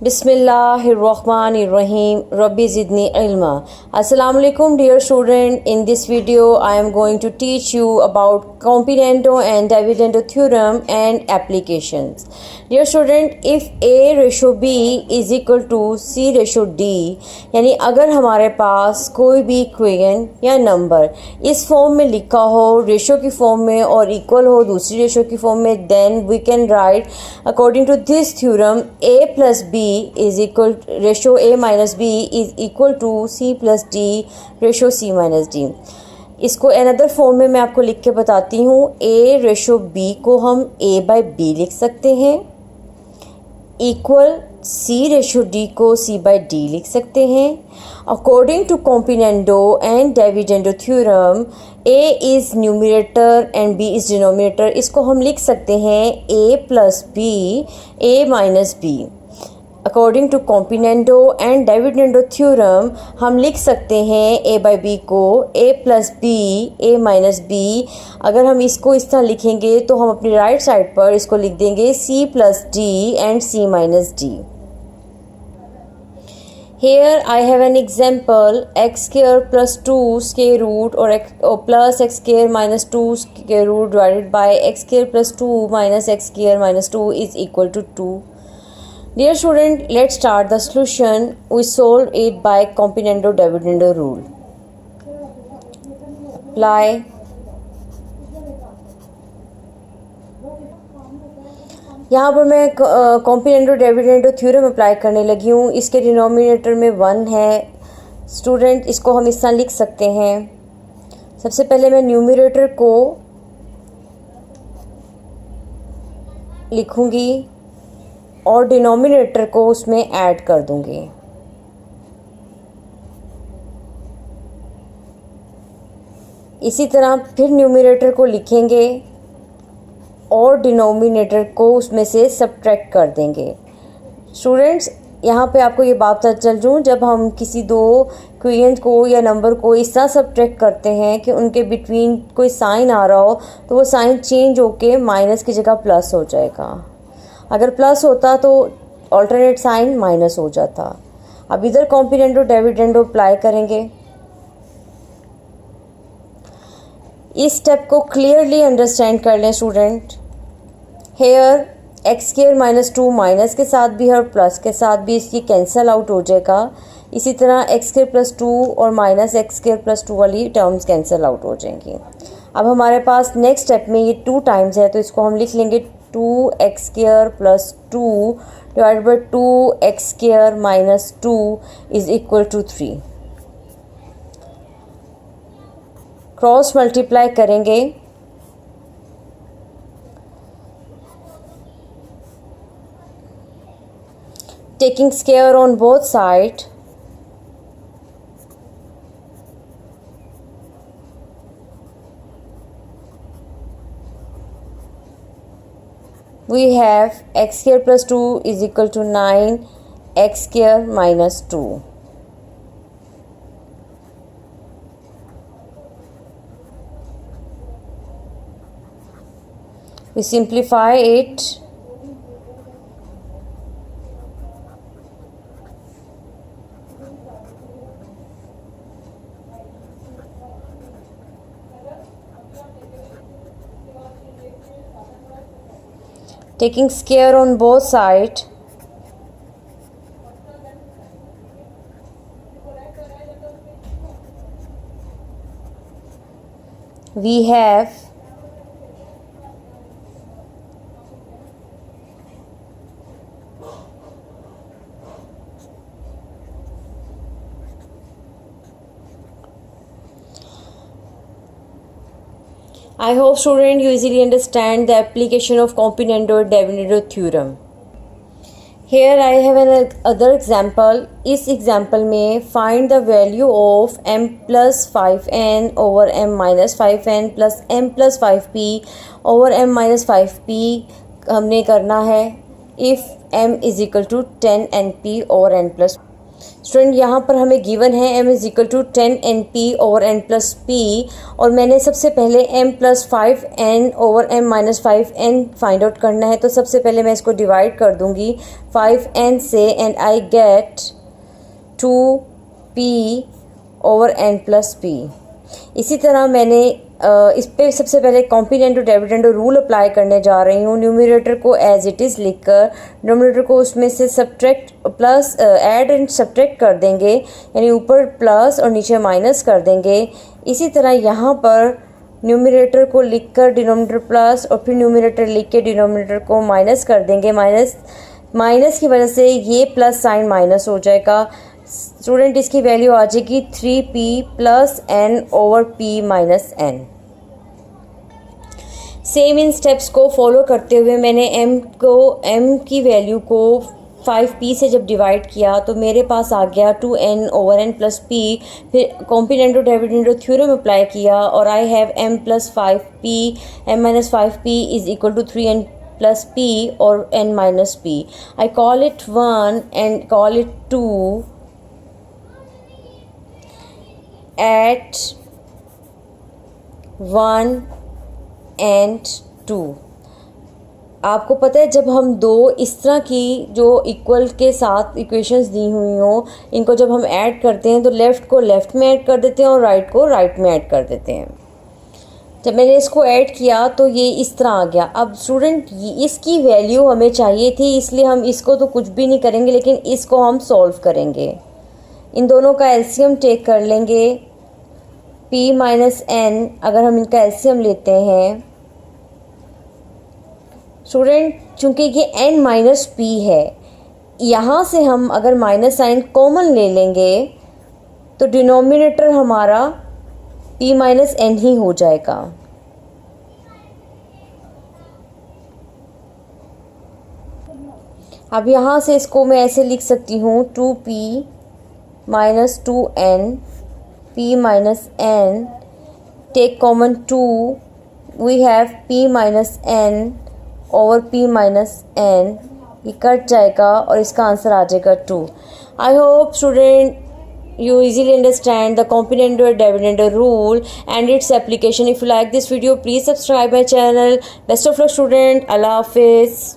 Bismillahirrahmanirrahim. Rabbi zidni ilma. Assalamu alaikum dear student. In this video I am going to teach you about Compiendo and Dividendo theorem and applications. Dear student, if A ratio B is equal to C ratio D, यानी अगर हमारे पास कोई भी equation या number इस form में लिखा हो, रेशो की फॉर्म में और इक्वल हो दूसरी रेशो की फॉर्म में, then we can write according to this theorem A plus B is equal ratio A minus B is equal to C plus D ratio C minus D। इसको another form में मैं आपको लिख के बताती हूँ। A रेशो B को हम A बाई B लिख सकते हैं, इक्वल C रेशो D को C बाई D लिख सकते हैं। According to componendo and dividendo theorem A is numerator and B is denominator. इसको हम लिख सकते हैं A plus B A minus B। According to componendo and dividendo theorem हम लिख सकते हैं A बाई B को A plus B A minus B। अगर हम इसको इस तरह लिखेंगे तो हम अपनी राइट साइड पर इसको लिख देंगे C plus D and C minus D। Here I have an example x square plus 2 square root or plus x square minus 2 square root divided by x square plus 2 minus x square minus 2 is equal to 2. Dear student, let's start the solution. We solve it by Compiendo Dividendo rule. Apply. यहाँ पर मैं कॉम्पिनेंडो dividendo theorem apply करने लगी हूँ। इसके denominator में 1 है। Student, इसको हम इस तरह लिख सकते हैं। सबसे पहले मैं न्यूमरेटर को लिखूँगी और डिनोमिनेटर को उसमें ऐड कर दूँगी। इसी तरह फिर न्यूमरेटर को लिखेंगे और डिनोमिनेटर को उसमें से सब्ट्रैक्ट कर देंगे। स्टूडेंट्स, यहाँ पे आपको ये बात पता चल जाऊँ, जब हम किसी दो इक्वेशन को या नंबर को इस तरह सब्ट्रैक्ट करते हैं कि उनके बिटवीन कोई साइन आ रहा हो तो वो साइन चेंज होके माइनस की जगह प्लस हो जाएगा। अगर प्लस होता तो ऑल्टरनेट साइन माइनस हो जाता। अब इधर कॉम्पिनेंडो डिविडेंडो अप्लाई करेंगे। इस स्टेप को क्लियरली अंडरस्टैंड कर लें student. Here X square minus 2 minus के साथ भी और प्लस के साथ भी इसकी कैंसिल आउट हो जाएगा। इसी तरह एक्स स्क्वायर प्लस 2 और माइनस एक्स स्क्वायर प्लस 2 वाली टर्म्स कैंसिल आउट हो जाएंगी। अब हमारे पास नेक्स्ट स्टेप में ये 2 टाइम्स है तो इसको हम लिख लेंगे 2x square plus 2 divide by 2x square minus 2 is equal to 3। Cross multiply करेंगे। Taking square on both side, we have x square plus 2 is equal to 9 x square minus 2. We simplify it. Taking square on both sides, we have I hope student you easily understand the application of Compiendo Dividendo theorem. Here I have another example. इस example में find the value of m plus 5n over m minus 5n plus m plus 5p over m minus 5p हमने करना है if m is equal to 10 np over n plus। Student यहाँ पर हमें given है m is equal to 10np over n plus p, और मैंने सबसे पहले m plus 5n over m minus 5n find out करना है। तो सबसे पहले मैं इसको डिवाइड कर दूँगी 5n से and I get 2p over n plus p। इसी तरह मैंने इस पे सबसे पहले कॉम्पिनेंटो डिविडेंडो रूल अप्लाई करने जा रही हूँ। न्यूमरेटर को एज इट इज़ लिखकर डिनोमिनेटर को उसमें से subtract plus add and subtract कर देंगे, यानी ऊपर प्लस और नीचे माइनस कर देंगे। इसी तरह यहाँ पर न्यूमरेटर को लिखकर डिनोमिनेटर प्लस और फिर न्यूमरेटर लिख के डिनोमिनेटर को माइनस कर देंगे। माइनस की वजह से ये प्लस साइन माइनस हो जाएगा। स्टूडेंट इसकी वैल्यू आ जाएगी 3p plus n over p minus n। Same in steps को फॉलो करते हुए मैंने m की वैल्यू को 5p से जब डिवाइड किया तो मेरे पास आ गया 2n over n plus p। फिर कॉम्पिनेंटो डिविडेंडो थ्योरम अप्लाई किया और I have m plus 5p, m minus 5p is equal to 3n plus p or n minus p. I call it 1 and call it 2 at 1 and 2। आपको पता है जब हम दो इस तरह की जो इक्वल के साथ इक्वेशंस दी हुई हों, इनको जब हम ऐड करते हैं तो लेफ़्ट को लेफ़्ट में ऐड कर देते हैं और राइट को राइट में ऐड कर देते हैं। जब मैंने इसको ऐड किया तो ये इस तरह आ गया। अब स्टूडेंट इसकी वैल्यू हमें चाहिए थी, इसलिए हम इसको तो कुछ भी नहीं करेंगे, लेकिन इसको हम सॉल्व करेंगे। इन दोनों का एलसीएम टेक कर लेंगे। p माइनस n, अगर हम इनका एलसीएम लेते हैं स्टूडेंट, चूँकि ये n माइनस p है, यहाँ से हम अगर माइनस साइन कॉमन ले लेंगे तो डिनोमिनेटर हमारा p माइनस n ही हो जाएगा। अब यहाँ से इसको मैं ऐसे लिख सकती हूँ 2p minus 2n, p minus n, take common 2, we have p minus n over p minus n। ये कट जाएगा और इसका आंसर आ जाएगा 2। I hope student you easily understand the componendo and dividendo rule and its application. If you like this video, please subscribe my channel. Best of luck student. Allah Hafiz.